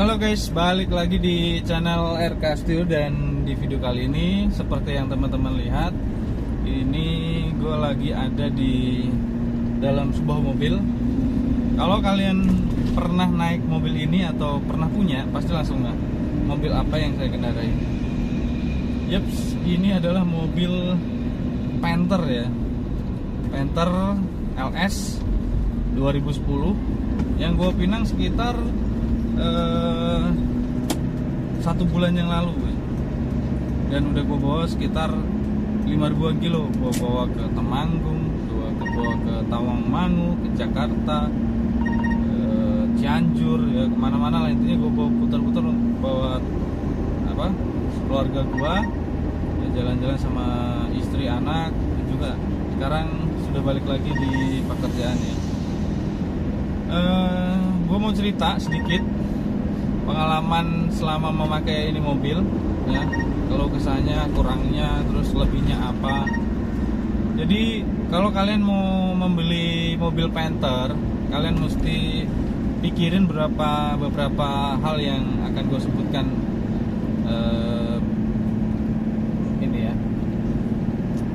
Halo guys, balik lagi di channel RK Studio. Dan di video kali ini seperti yang teman-teman lihat, ini gue lagi ada di dalam sebuah mobil. Kalau kalian pernah naik mobil ini atau pernah punya, pasti langsung nggak mobil apa yang saya kendarai. Yaps, ini adalah mobil Panther ya, Panther LS 2010 yang gue pinang sekitar 1 bulan yang lalu, dan udah gue bawa sekitar 5.000 kilo. Gue bawa ke Temanggung, gue bawa ke Tawangmangu, ke Jakarta, Cianjur, ya kemana-mana lah. Intinya gue bawa putar-putar, bawa apa keluarga gue, ya, jalan-jalan sama istri, anak juga. Sekarang sudah balik lagi di pekerjaan ya. Gue mau cerita sedikit pengalaman selama memakai ini mobil ya, kalau kesannya, kurangnya, terus lebihnya apa. Jadi kalau kalian mau membeli mobil Panther, kalian mesti pikirin beberapa hal yang akan gue sebutkan ini ya.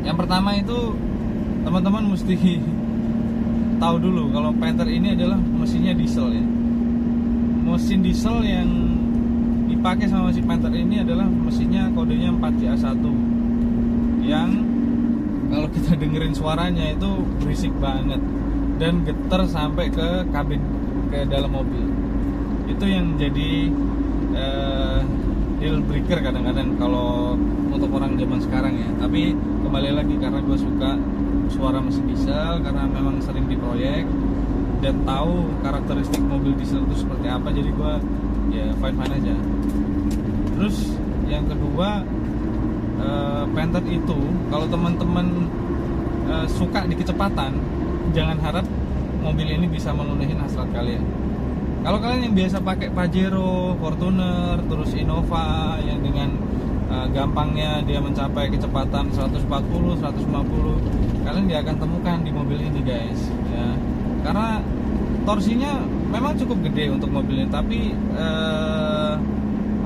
Yang pertama itu teman-teman mesti tahu dulu kalau Panther ini adalah mesinnya diesel ya. Mesin diesel yang dipakai sama si Panther ini adalah mesinnya kodenya 4JA1, yang kalau kita dengerin suaranya itu berisik banget dan getar sampai ke kabin, ke dalam mobil. Itu yang jadi deal breaker kadang-kadang kalau untuk orang zaman sekarang ya. Tapi kembali lagi, karena gue suka suara mesin diesel, karena memang sering diproyek dan tahu karakteristik mobil diesel itu seperti apa, jadi gue ya fine aja. Terus yang kedua, Panther itu kalau teman-teman suka di kecepatan, jangan harap mobil ini bisa memenuhi hasrat kalian. Kalau kalian yang biasa pakai Pajero, Fortuner, terus Innova yang dengan gampangnya dia mencapai kecepatan 140, 150, kalian dia akan temukan di mobil ini guys ya. Karena torsinya memang cukup gede untuk mobil ini, tapi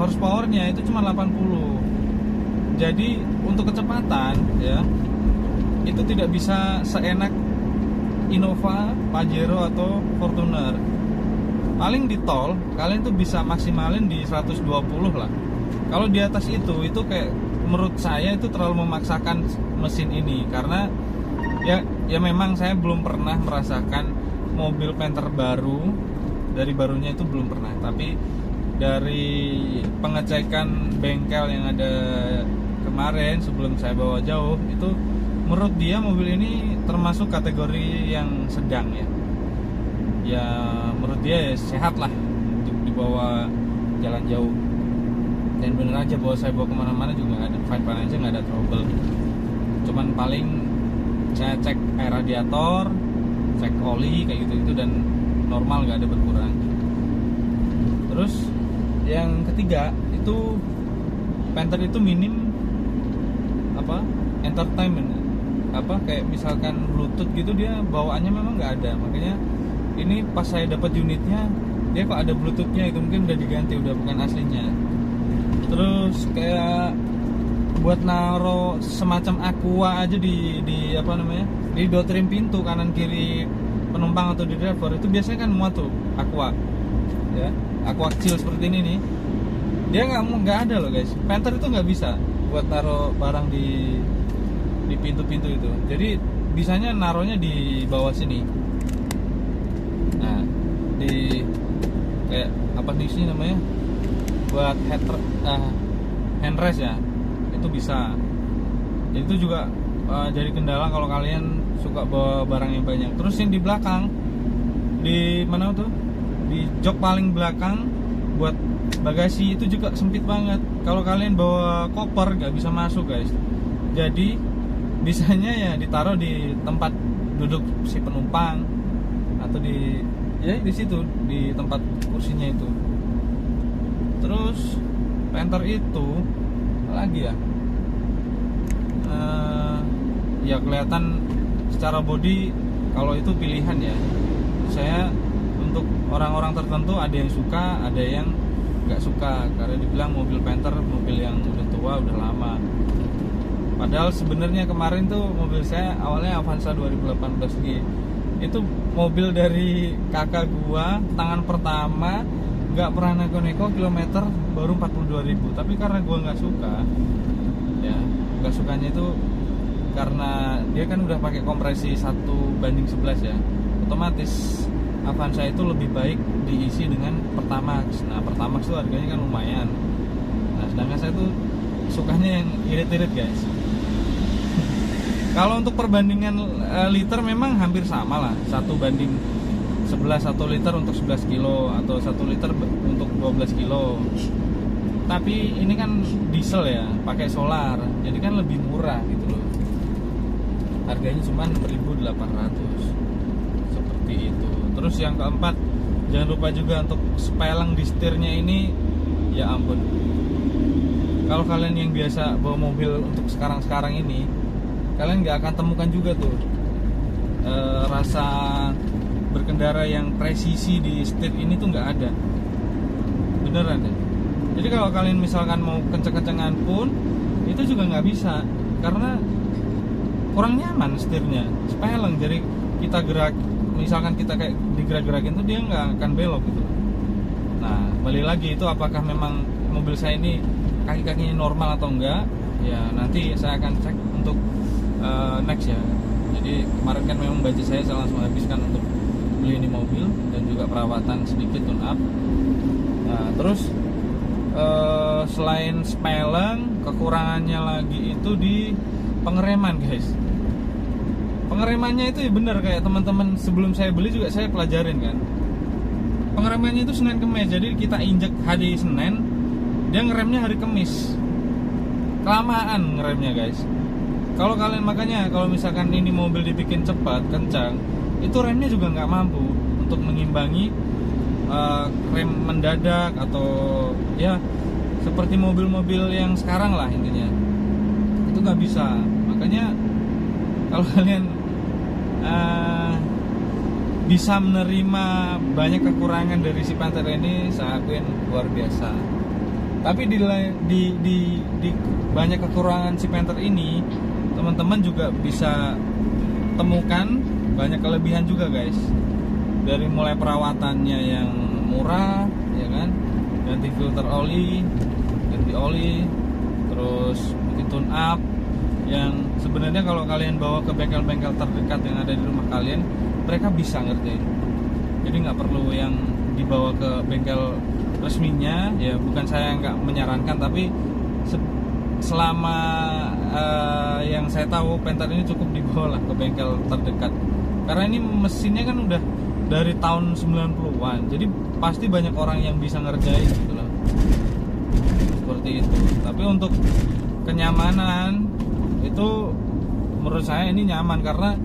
horsepowernya itu cuma 80. Jadi untuk kecepatan ya, itu tidak bisa seenak Innova, Pajero atau Fortuner. Paling di tol kalian tuh bisa maksimalin di 120 lah. Kalau di atas itu kayak menurut saya itu terlalu memaksakan mesin ini, karena ya memang saya belum pernah merasakan mobil Panther baru, dari barunya itu belum pernah. Tapi dari pengecekan bengkel yang ada kemarin sebelum saya bawa jauh, itu menurut dia mobil ini termasuk kategori yang sedang ya. Ya menurut dia ya sehat lah untuk dibawa jalan jauh. Dan bener aja, bahwa saya bawa kemana-mana juga ada fine aja, nggak ada trouble. Cuman paling saya cek air radiator, cek oli kayak gitu dan normal, nggak ada berkurang. Terus yang ketiga itu Panther itu minim entertainment, kayak misalkan Bluetooth gitu, dia bawaannya memang nggak ada. Makanya ini pas saya dapat unitnya, dia kok ada Bluetoothnya, itu mungkin udah diganti, udah bukan aslinya. Terus kayak buat naro semacam aqua aja di di dot trim pintu kanan kiri penumpang atau di driver, itu biasanya kan muat tuh aqua ya, aqua kecil seperti ini nih. Dia nggak ada loh guys. Panther itu nggak bisa buat naro barang di pintu-pintu itu. Jadi bisanya naronya di bawah sini. Nah, di kayak apa nih sih namanya, buat handrest ya, itu bisa. Jadi itu juga jadi kendala kalau kalian suka bawa barang yang banyak. Terus yang di belakang, di mana tuh, di jok paling belakang buat bagasi itu juga sempit banget. Kalau kalian bawa koper nggak bisa masuk guys. Jadi bisanya ya ditaruh di tempat duduk si penumpang, atau di situ, di tempat kursinya itu. Terus Panther itu apa lagi ya? Ya kelihatan secara body, kalau itu pilihan ya. Saya untuk orang-orang tertentu, ada yang suka, ada yang nggak suka karena dibilang mobil Panther mobil yang udah tua, udah lama. Padahal sebenarnya kemarin tuh mobil saya awalnya Avanza 2018G. Itu mobil dari kakak gua, tangan pertama, nggak pernah neko-neko, kilometer baru 42.000. Tapi karena gua nggak suka, ya nggak sukanya itu karena dia kan udah pakai kompresi 1:11 ya. Otomatis Avanza itu lebih baik diisi dengan Pertamax. Nah Pertamax itu harganya kan lumayan. Nah sedangkan saya tuh sukanya yang irit-irit guys. Kalau untuk perbandingan liter memang hampir sama lah, 1:11, 1 liter untuk 11 kilo atau 1 liter untuk 12 kilo. Tapi ini kan diesel ya, pakai solar, jadi kan lebih murah gitu loh. Harganya cuma 6.800 seperti itu. Terus yang keempat, jangan lupa juga untuk sepeleng di setirnya ini, ya ampun. Kalau kalian yang biasa bawa mobil untuk sekarang-sekarang ini, kalian nggak akan temukan juga tuh rasa berkendara yang presisi di setir ini tuh nggak ada, beneran ya. Jadi kalau kalian misalkan mau kenceng-kencengan pun itu juga nggak bisa karena kurang nyaman setirnya, sepeleng. Jadi kita gerak, misalkan kita kayak digerak-gerakin tuh dia nggak akan belok gitu. Nah balik lagi itu apakah memang mobil saya ini kaki-kakinya normal atau enggak, ya nanti saya akan cek untuk next ya. Jadi kemarin kan memang budget saya langsung habiskan untuk beli ini mobil dan juga perawatan sedikit tune up. Nah terus selain sepeleng, kekurangannya lagi itu di pengereman guys. Pengeremannya itu ya bener kayak teman-teman sebelum saya beli juga saya pelajarin kan. Pengeremannya itu Senin Kemis, jadi kita injek hari Senin, dia ngeremnya hari Kamis. Kelamaan ngeremnya guys. Kalau kalian makanya kalau misalkan ini mobil dibikin cepat, kencang, itu remnya juga nggak mampu untuk mengimbangi rem mendadak atau ya seperti mobil-mobil yang sekarang lah intinya. Itu nggak bisa. Makanya kalau kalian bisa menerima banyak kekurangan dari si Panther ini, saya akuin luar biasa. Tapi di banyak kekurangan si Panther ini, teman-teman juga bisa temukan banyak kelebihan juga guys. Dari mulai perawatannya yang murah, ya kan, ganti filter oli, ganti oli, terus bikin tune up, yang sebenarnya kalau kalian bawa ke bengkel-bengkel terdekat yang ada di rumah kalian, mereka bisa ngerjain. Jadi nggak perlu yang dibawa ke bengkel resminya. Ya bukan saya nggak menyarankan, tapi selama yang saya tahu Panther ini cukup dibawa lah ke bengkel terdekat. Karena ini mesinnya kan udah dari tahun 90-an. Jadi pasti banyak orang yang bisa ngerjain gitu loh. Seperti itu. Tapi untuk kenyamanan itu menurut saya ini nyaman karena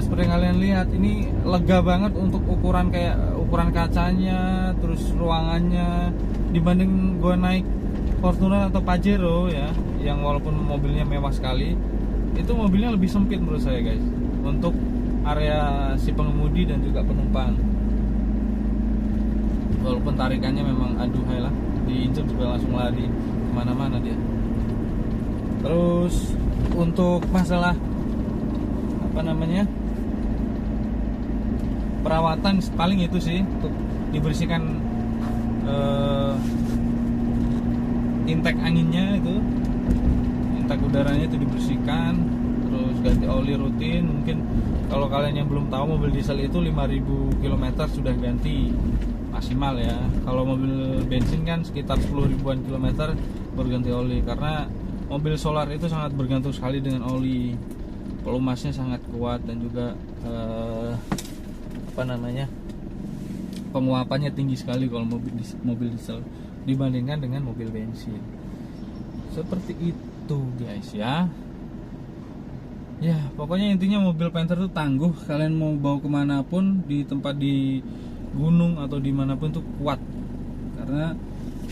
seperti yang kalian lihat ini lega banget untuk ukuran kayak ukuran kacanya, terus ruangannya dibanding gua naik Fortuner atau Pajero ya, yang walaupun mobilnya mewah sekali, itu mobilnya lebih sempit menurut saya guys untuk area si pengemudi dan juga penumpang. Walaupun tarikannya memang aduhai lah, diinjek juga langsung lari kemana-mana dia. Terus untuk masalah apa namanya perawatan paling itu sih, untuk dibersihkan intake anginnya itu, intake udaranya itu dibersihkan, terus ganti oli rutin. Mungkin kalau kalian yang belum tahu, mobil diesel itu 5.000 km sudah ganti maksimal ya. Kalau mobil bensin kan sekitar 10 ribuan kilometer baru ganti oli, karena mobil solar itu sangat bergantung sekali dengan oli. Pelumasnya sangat kuat dan juga apa namanya penguapannya tinggi sekali kalau mobil diesel dibandingkan dengan mobil bensin. Seperti itu guys ya. Ya pokoknya intinya mobil Panther itu tangguh. Kalian mau bawa kemana pun, di tempat di gunung atau dimanapun tuh kuat. Karena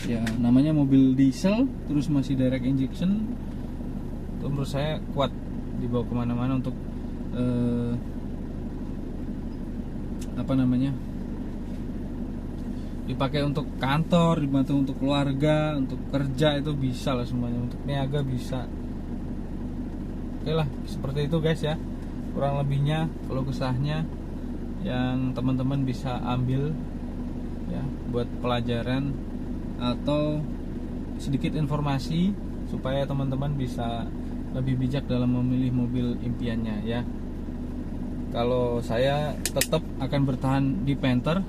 ya namanya mobil diesel terus masih direct injection, itu menurut saya kuat dibawa kemana-mana untuk apa namanya dipakai untuk kantor, dipakai untuk keluarga, untuk kerja, itu bisa lah semuanya, untuk niaga bisa. Oke lah, seperti itu guys ya, kurang lebihnya kalau kesahnya yang teman-teman bisa ambil ya buat pelajaran atau sedikit informasi supaya teman-teman bisa lebih bijak dalam memilih mobil impiannya ya. Kalau saya tetap akan bertahan di Panther